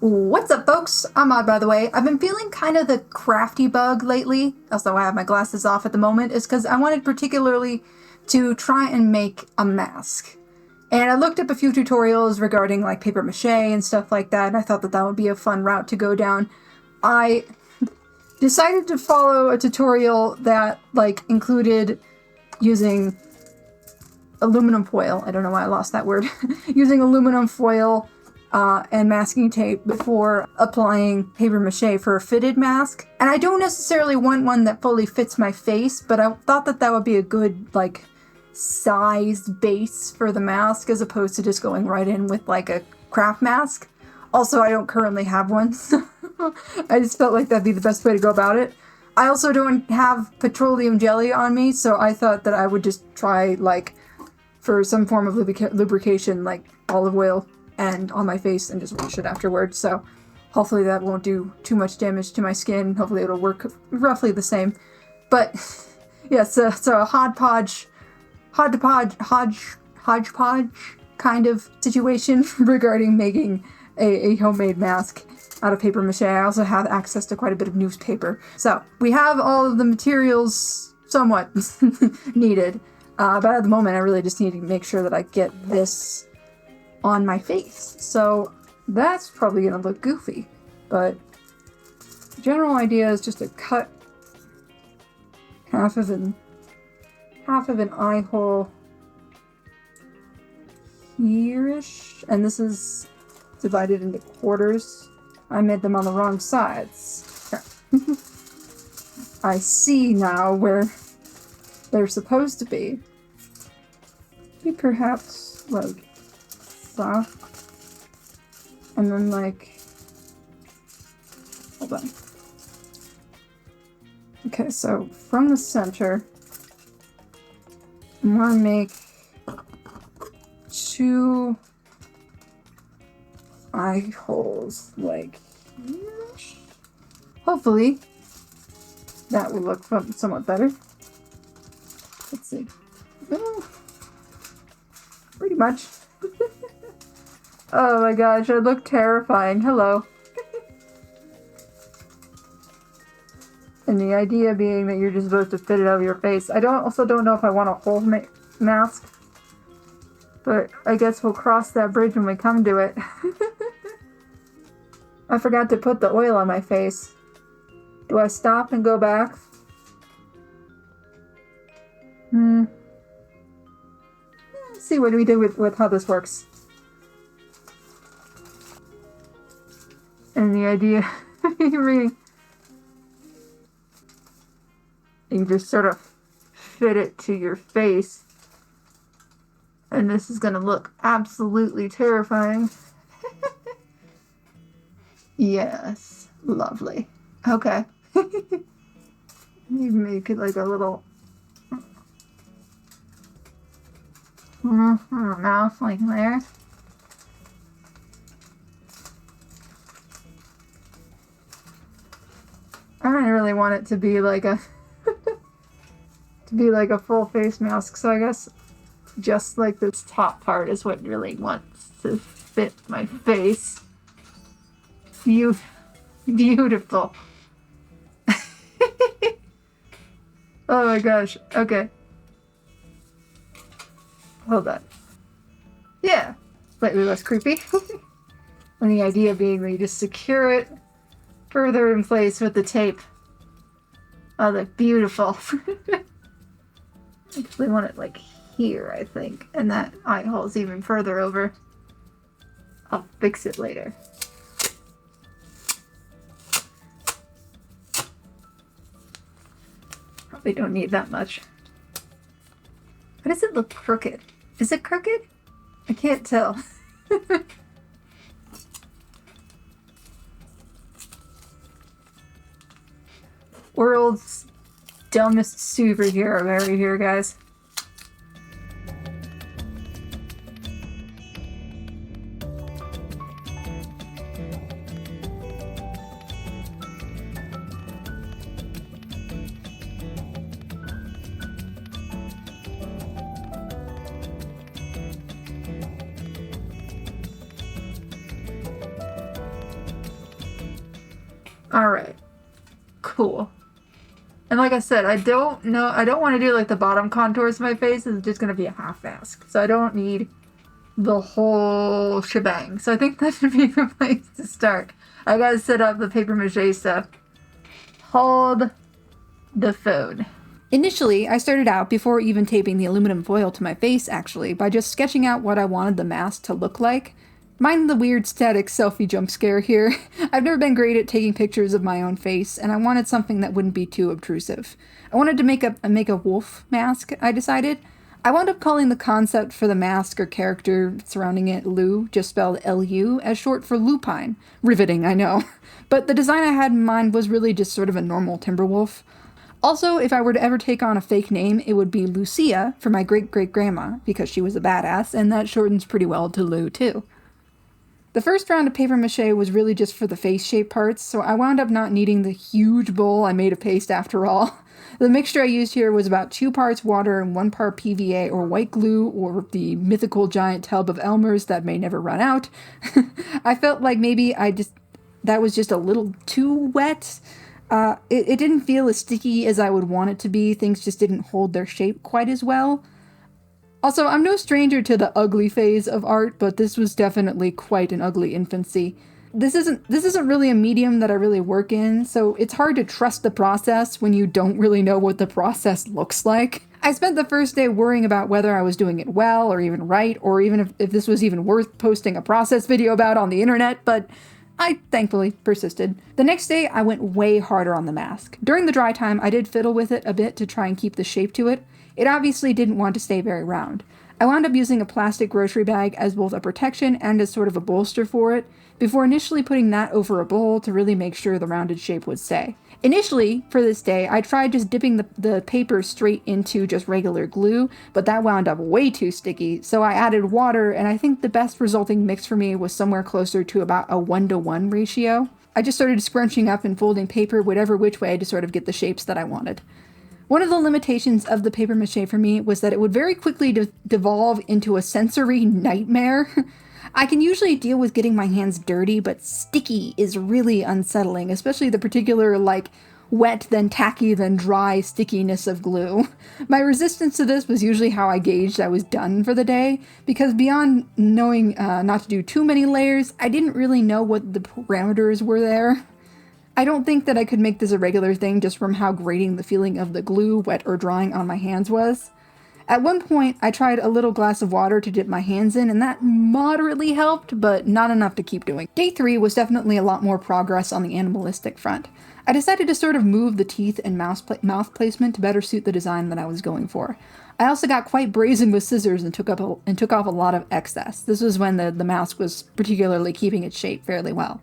What's up, folks? I'm Odd, by the way. I've been feeling kind of the crafty bug lately. That's why I have my glasses off at the moment, is because I wanted particularly to try and make a mask. And I looked up a few tutorials regarding like paper mache and stuff like that, and I thought that that would be a fun route to go down. I decided to follow a tutorial that like included using aluminum foil. I don't know why I lost that word. Using aluminum foil and masking tape before applying paper mache for a fitted mask. And I don't necessarily want one that fully fits my face, but I thought that that would be a good like sized base for the mask as opposed to just going right in with like a craft mask. Also, I don't currently have one, so I just felt like that'd be the best way to go about it. I also don't have petroleum jelly on me, so I thought that I would just try like for some form of lubrication, like olive oil and on my face and just wash it afterwards. So hopefully that won't do too much damage to my skin. Hopefully it'll work roughly the same. But yeah, so a hodgepodge kind of situation regarding making a homemade mask out of paper mache. I also have access to quite a bit of newspaper. So we have all of the materials somewhat needed. But at the moment I really just need to make sure that I get this on my face. So that's probably gonna look goofy, but the general idea is just to cut half of an eye hole here-ish, and this is divided into quarters. I made them on the wrong sides. I see now where they're supposed to be. Maybe perhaps like that. And then like, hold on. Okay, so from the center, I'm gonna make 2 eye holes like here. Hopefully that will look somewhat better. Let's see. Oh, pretty much. Oh my gosh, I look terrifying. Hello. And the idea being that you're just supposed to fit it over your face. I also don't know if I want a whole mask. But I guess we'll cross that bridge when we come to it. I forgot to put the oil on my face. Do I stop and go back? Let's see what we do with how this works. And the idea you just sort of fit it to your face. And this is gonna look absolutely terrifying. Yes, lovely. Okay. Maybe make it like a little mouth like there. I don't really want it to be like a full face mask, so I guess just like this top part is what really wants to fit my face. Beautiful. Oh my gosh. Okay. Hold on. Yeah. Slightly less creepy. And the idea being that you just secure it further in place with the tape. Oh, look beautiful. Actually want it like here, I think. And that eye hole's even further over. I'll fix it later. Probably don't need that much. Why does it look crooked? Is it crooked? I can't tell. World's dumbest superhero right here, guys. Alright. Cool. And like I said, I don't want to do like the bottom contours of my face. It's just going to be a half mask. So I don't need the whole shebang. So I think that should be a good place to start. I gotta set up the paper mache stuff. Hold the phone. Initially, I started out, before even taping the aluminum foil to my face actually, by just sketching out what I wanted the mask to look like. Mind the weird static selfie jump scare here. I've never been great at taking pictures of my own face, and I wanted something that wouldn't be too obtrusive. I wanted to make a wolf mask, I decided. I wound up calling the concept for the mask or character surrounding it Lu, just spelled L-U, as short for lupine. Riveting, I know. But the design I had in mind was really just sort of a normal timber wolf. Also, if I were to ever take on a fake name, it would be Lucia for my great-great-grandma, because she was a badass, and that shortens pretty well to Lu, too. The first round of paper mache was really just for the face shape parts, so I wound up not needing the huge bowl I made of paste after all. The mixture I used here was about 2 parts water and 1 part PVA or white glue, or the mythical giant tub of Elmer's that may never run out. I felt like maybe that was just a little too wet. It didn't feel as sticky as I would want it to be. Things just didn't hold their shape quite as well. Also, I'm no stranger to the ugly phase of art, but this was definitely quite an ugly infancy. This isn't really a medium that I really work in, so it's hard to trust the process when you don't really know what the process looks like. I spent the first day worrying about whether I was doing it well or even right, or even if this was even worth posting a process video about on the internet, but I thankfully persisted. The next day, I went way harder on the mask. During the dry time, I did fiddle with it a bit to try and keep the shape to it. It obviously didn't want to stay very round. I wound up using a plastic grocery bag as both a protection and as sort of a bolster for it, before initially putting that over a bowl to really make sure the rounded shape would stay. Initially, for this day, I tried just dipping the paper straight into just regular glue, but that wound up way too sticky, so I added water, and I think the best resulting mix for me was somewhere closer to about a 1-to-1 ratio. I just started scrunching up and folding paper whatever which way to sort of get the shapes that I wanted. One of the limitations of the paper mache for me was that it would very quickly devolve into a sensory nightmare. I can usually deal with getting my hands dirty, but sticky is really unsettling, especially the particular, wet, then tacky, then dry stickiness of glue. My resistance to this was usually how I gauged I was done for the day, because beyond knowing not to do too many layers, I didn't really know what the parameters were there. I don't think that I could make this a regular thing just from how grating the feeling of the glue, wet or drying, on my hands was. At one point, I tried a little glass of water to dip my hands in, and that moderately helped, but not enough to keep doing. Day 3 was definitely a lot more progress on the animalistic front. I decided to sort of move the teeth and mouth placement to better suit the design that I was going for. I also got quite brazen with scissors and took off a lot of excess. This was when the mask was particularly keeping its shape fairly well.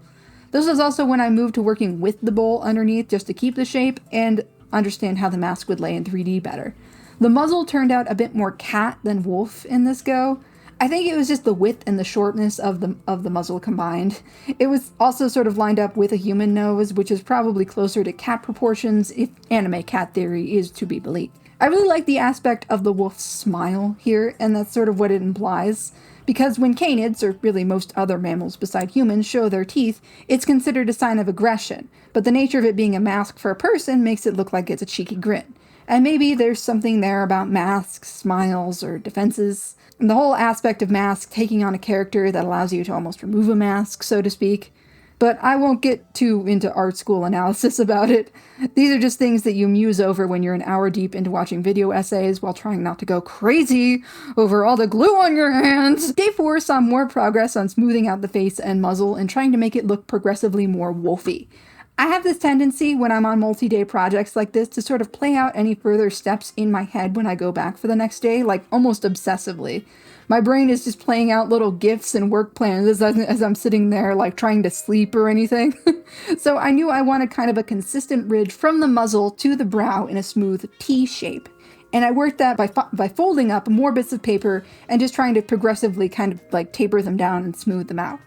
This was also when I moved to working with the bowl underneath just to keep the shape and understand how the mask would lay in 3D better. The muzzle turned out a bit more cat than wolf in this go. I think it was just the width and the shortness of the muzzle combined. It was also sort of lined up with a human nose, which is probably closer to cat proportions if anime cat theory is to be believed. I really like the aspect of the wolf's smile here, and that's sort of what it implies. Because when canids, or really most other mammals beside humans, show their teeth, it's considered a sign of aggression, but the nature of it being a mask for a person makes it look like it's a cheeky grin. And maybe there's something there about masks, smiles, or defenses. And the whole aspect of masks taking on a character that allows you to almost remove a mask, so to speak. But I won't get too into art school analysis about it. These are just things that you muse over when you're an hour deep into watching video essays while trying not to go crazy over all the glue on your hands. Day 4 saw more progress on smoothing out the face and muzzle and trying to make it look progressively more wolfy. I have this tendency when I'm on multi-day projects like this to sort of play out any further steps in my head when I go back for the next day, like almost obsessively. My brain is just playing out little GIFs and work plans as I'm sitting there like trying to sleep or anything. So I knew I wanted kind of a consistent ridge from the muzzle to the brow in a smooth T shape. And I worked that by folding up more bits of paper and just trying to progressively kind of like taper them down and smooth them out.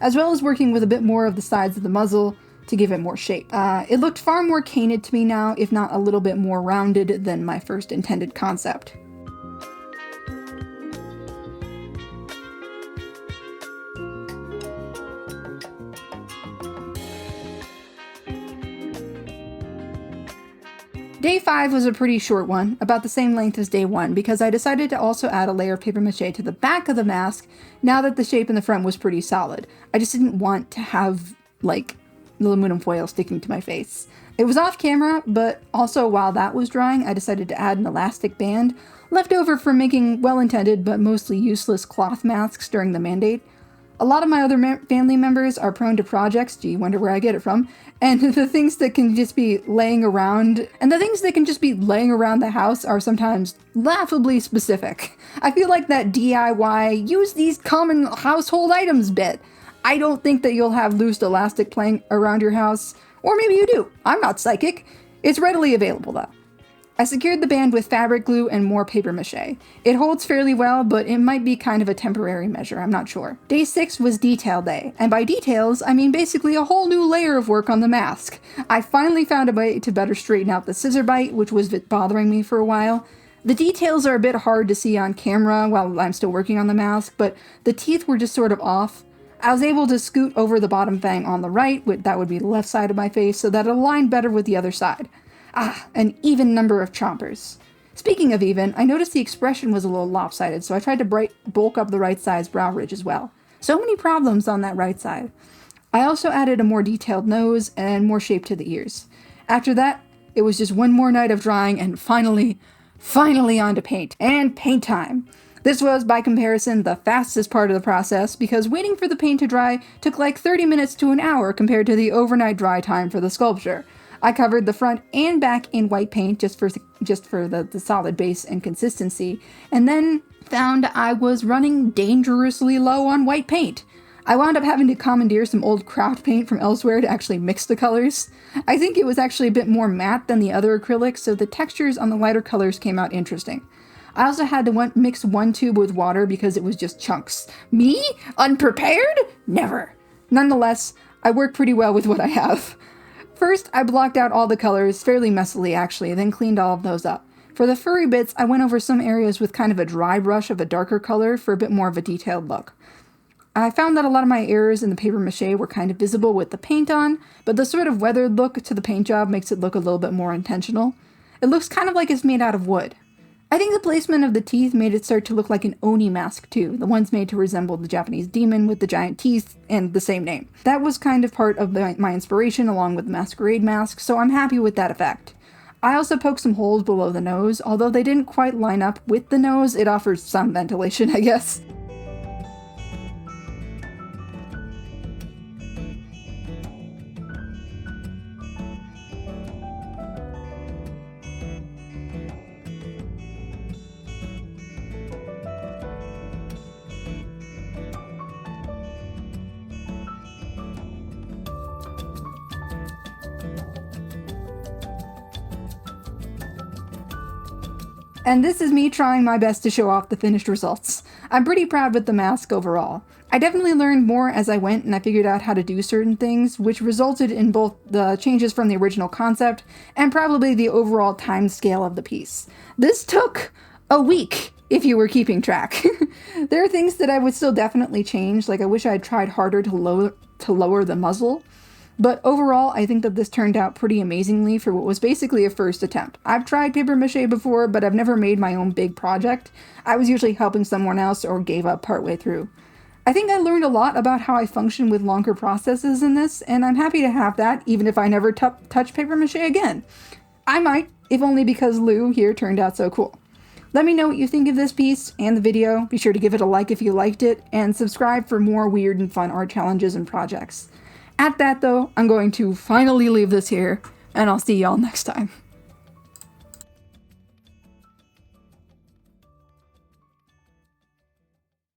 As well as working with a bit more of the sides of the muzzle to give it more shape. It looked far more canid to me now, if not a little bit more rounded than my first intended concept. Day 5 was a pretty short one, about the same length as day 1, because I decided to also add a layer of paper mache to the back of the mask now that the shape in the front was pretty solid. I just didn't want to have, like, the aluminum foil sticking to my face. It was off camera, but also while that was drying, I decided to add an elastic band, left over from making well-intended but mostly useless cloth masks during the mandate. A lot of my other family members are prone to projects, gee, wonder where I get it from, and the things that can just be laying around the house are sometimes laughably specific. I feel like that DIY, use these common household items bit. I don't think that you'll have loose elastic playing around your house, or maybe you do. I'm not psychic. It's readily available though. I secured the band with fabric glue and more paper mache. It holds fairly well, but it might be kind of a temporary measure, I'm not sure. Day 6 was detail day, and by details, I mean basically a whole new layer of work on the mask. I finally found a way to better straighten out the scissor bite, which was bothering me for a while. The details are a bit hard to see on camera while I'm still working on the mask, but the teeth were just sort of off. I was able to scoot over the bottom fang on the right, that would be the left side of my face, so that it aligned better with the other side. An even number of chompers. Speaking of even, I noticed the expression was a little lopsided, so I tried to bulk up the right side's brow ridge as well. So many problems on that right side. I also added a more detailed nose and more shape to the ears. After that, it was just one more night of drying and finally on to paint. And paint time! This was, by comparison, the fastest part of the process because waiting for the paint to dry took like 30 minutes to an hour compared to the overnight dry time for the sculpture. I covered the front and back in white paint just for the solid base and consistency, and then found I was running dangerously low on white paint. I wound up having to commandeer some old craft paint from elsewhere to actually mix the colors. I think it was actually a bit more matte than the other acrylics, so the textures on the lighter colors came out interesting. I also had to mix one tube with water because it was just chunks. Me? Unprepared? Never. Nonetheless, I work pretty well with what I have. First, I blocked out all the colors, fairly messily actually, then cleaned all of those up. For the furry bits, I went over some areas with kind of a dry brush of a darker color for a bit more of a detailed look. I found that a lot of my errors in the paper mache were kind of visible with the paint on, but the sort of weathered look to the paint job makes it look a little bit more intentional. It looks kind of like it's made out of wood. I think the placement of the teeth made it start to look like an Oni mask too, the ones made to resemble the Japanese demon with the giant teeth and the same name. That was kind of part of my inspiration along with the masquerade mask, so I'm happy with that effect. I also poked some holes below the nose, although they didn't quite line up with the nose, it offers some ventilation, I guess. And this is me trying my best to show off the finished results. I'm pretty proud with the mask overall. I definitely learned more as I went and I figured out how to do certain things, which resulted in both the changes from the original concept and probably the overall time scale of the piece. This took a week, if you were keeping track. There are things that I would still definitely change, like I wish I had tried harder to lower the muzzle. But overall, I think that this turned out pretty amazingly for what was basically a first attempt. I've tried paper mache before, but I've never made my own big project. I was usually helping someone else or gave up partway through. I think I learned a lot about how I function with longer processes in this, and I'm happy to have that, even if I never touch paper mache again. I might, if only because Lou here turned out so cool. Let me know what you think of this piece and the video. Be sure to give it a like if you liked it, and subscribe for more weird and fun art challenges and projects. At that though, I'm going to finally leave this here, and I'll see y'all next time.